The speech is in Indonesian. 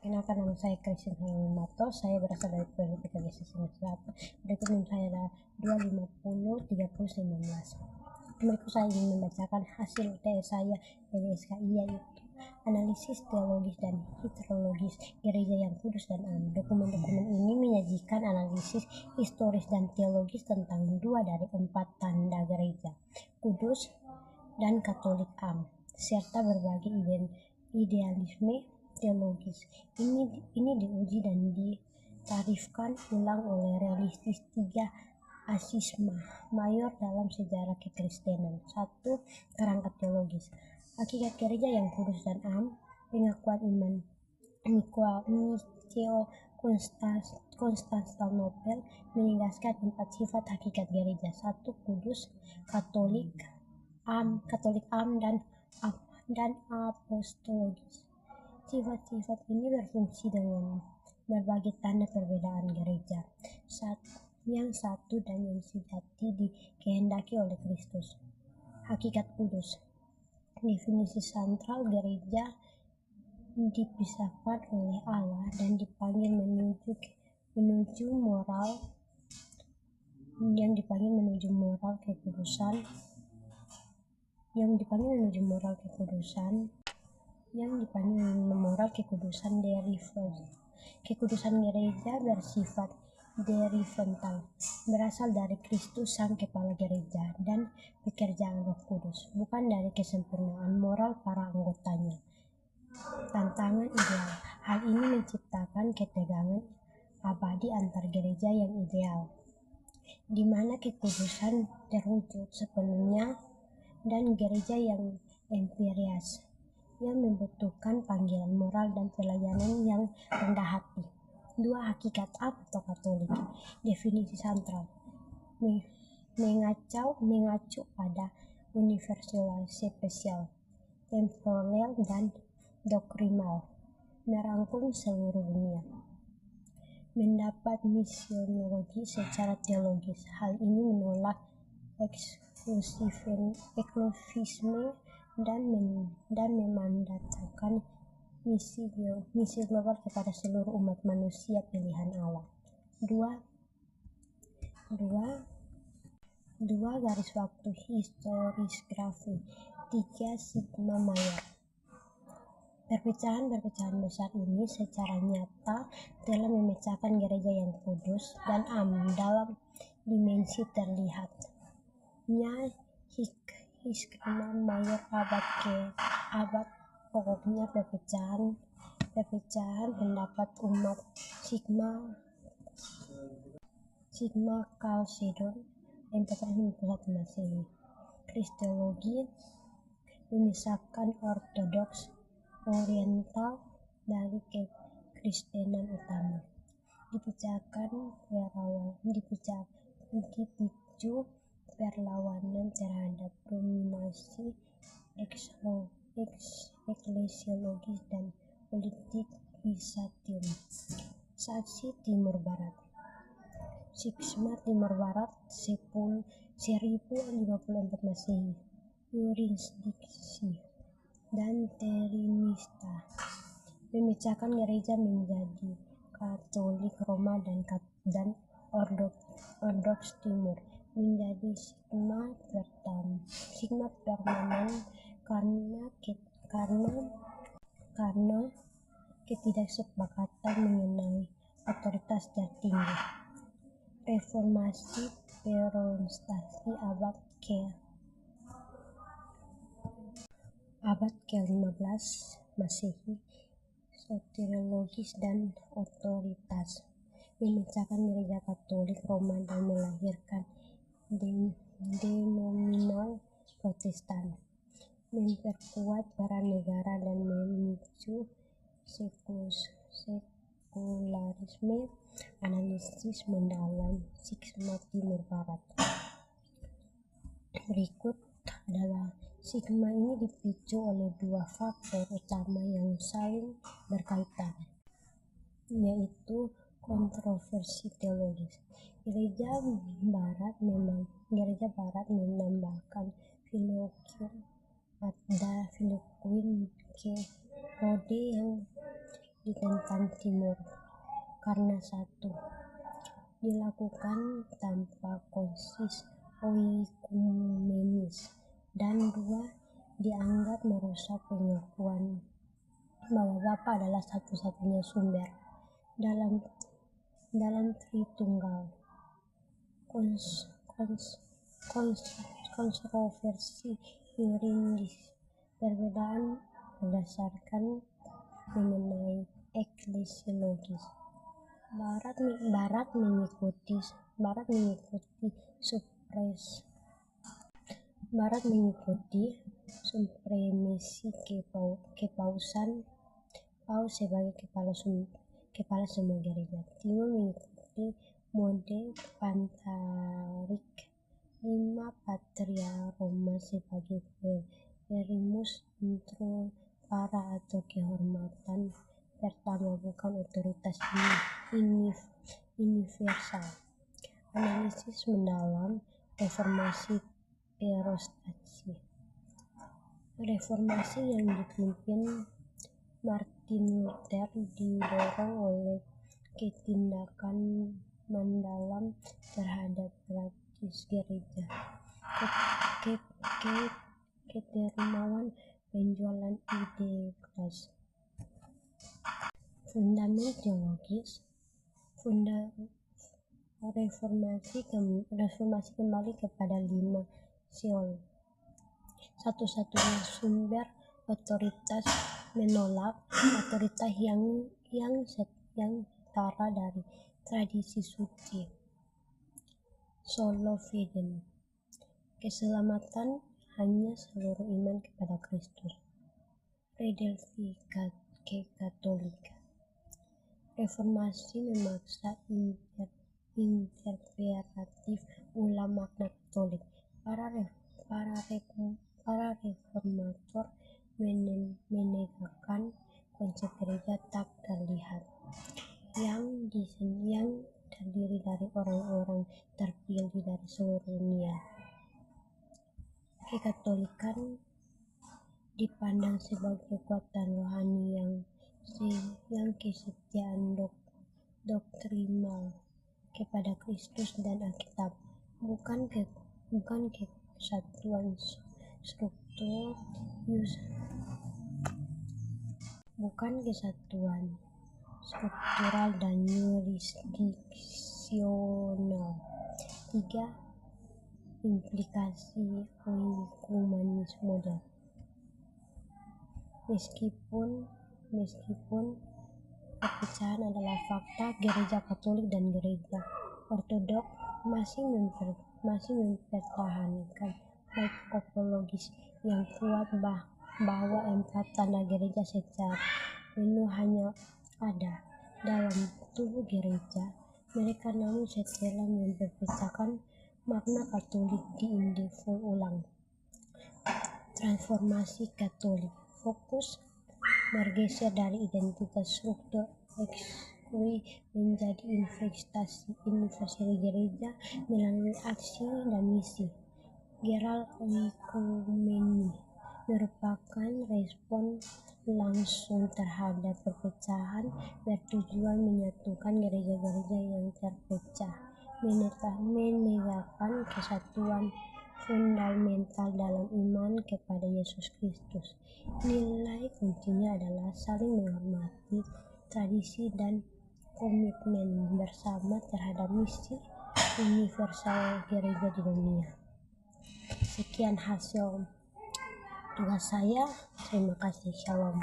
Perkenalkan, nama saya Christian Halimato. Saya berasal dari Provinsi PKG Selatan. Berikut NIM saya adalah 2503019. Berikut saya ingin membacakan hasil UTS saya dari SKI, yaitu analisis teologis dan hidrologis gereja yang kudus dan am. Dokumen-dokumen ini menyajikan analisis historis dan teologis tentang 2 dari 4 tanda gereja, kudus dan katolik am, serta berbagai idealisme teologis. Ini diuji dan ditarifkan ulang oleh realistis 3 asisma mayor dalam sejarah kekristenan. 1. Kerangka teologis. Hakikat gereja yang kudus dan am. Pengakuan iman Nikeo Konstantinopel menegaskan 4 sifat hakikat gereja. 1. Kudus, katolik am dan apostologis. Sifat-sifat ini berfungsi dengan berbagai tanda perbedaan gereja yang satu dan yang sejati dikehendaki oleh Kristus. Hakikat kudus. Definisi sentral gereja dipisahkan oleh Allah dan dipanggil menuju moral kekudusan. Kekudusan gereja bersifat derivatif, berasal dari Kristus sang kepala gereja dan pekerjaan Roh Kudus, bukan dari kesempurnaan moral para anggotanya. Tantangan ideal. Hal ini menciptakan ketegangan abadi antar gereja yang ideal, di mana kekudusan terwujud sepenuhnya, dan gereja yang empirias, yang membutuhkan panggilan moral dan pelayanan yang rendah hati. 2. Hakikat am atau katolik. Definisi sentral mengacu pada universal, spesial, temporal, dan doktrinal, merangkum seluruh dunia. Mendapat misionologi secara teologis. Hal ini menolak eksklusivisme dan memandatkan misi global kepada seluruh umat manusia pilihan Allah. 2. Garis waktu historiografi. 3. Sigma mayor. Perpecahan besar ini secara nyata telah memecahkan gereja yang kudus dan am dalam dimensi terlihatnya Sigma mayor abad ke abad. Pokoknya perpecahan pendapat umat Sigma Chalcedon 451 Masehi. Kristologi memisahkan ortodoks oriental dari kekristenan utama. Dipicu perlawanan terhadap dominasi eklesiologis dan politik Byzantium. Saksi Timur Barat. Sigma Timur Barat 1054 Masehi. Yurisdiksi dan Trinista memecahkan gereja menjadi Katolik Roma dan Ortodoks Timur, menjadi sigma permanen karena ketidaksepakatan mengenai otoritas tertinggi. Reformasi Protestani abad ke-15 Masehi. Soteriologis dan otoritas memecahkan gereja Katolik Roma dan melahirkan denominal Protestan, memperkuat peran negara dan memicu sekularisme. Analisis mendalam Sigma Timur Barat. Berikut adalah sigma ini dipicu oleh 2 faktor utama yang saling berkaitan, yaitu kontroversi teologis. Gereja Barat menambahkan Filoquin ke Rode ditentang Timur karena satu, dilakukan tanpa konsis oikumenis, dan dua, dianggap merusak pengakuan bahwa Bapa adalah satu-satunya sumber. Dalam Tritunggal kontroversi yuridis, perbedaan berdasarkan mengenai eklesiologis. Barat mengikuti supremasi kepausan, Paus sebagai kepala semua gereja. Timur mengikuti mode Pantrik, 5 Patria Roma sebagai primus inter para atau kehormatan pertama, bukan otoritas universal. Analisis mendalam reformasi perostasi. Reformasi yang dipimpin Martin Luther didorong oleh ketindakan mendalam terhadap praktis gereja, ketermauan penjualan ide kelas. Fundament teologis. Reformasi kembali kepada 5 seol. Satu-satunya sumber otoritas, menolak otoritas yang setara dari tradisi suci. Solo Fide. Keselamatan hanya seluruh iman kepada Kristus. Redelphi Katolika. Reformasi memaksa interpretatif ulang makna Katolik. Para reformator menegakkan konsep gereja tak terlihat yang terdiri dari orang-orang terpilih dari seluruh dunia. Kekatolikan dipandang sebagai kekuatan rohani yang kesetiaan doktrinal kepada Kristus dan Alkitab, bukan kesatuan struktural dan yurisdiksional. 3. Implikasi oikumenisme. Meskipun perpecahan adalah fakta, Gereja Katolik dan Gereja Ortodoks masih mempertahankan topologis yang kuat bahwa 4 tanda gereja secara penuh hanya ada dalam tubuh gereja. Mereka namun setelah memperpecahkan makna Katolik diindividu ulang. Transformasi Katolik. Fokus bergeser dari identitas struktur eksklusif menjadi investasi gereja melalui aksi dan misi. Geral oikumeni merupakan respon langsung terhadap perpecahan, bertujuan menyatukan gereja-gereja yang terpecah, menegakkan kesatuan fundamental dalam iman kepada Yesus Kristus. Nilai kuncinya adalah saling menghormati tradisi dan komitmen bersama terhadap misi universal gereja di dunia. Sekian hasil tugas saya. Terima kasih. Shalom.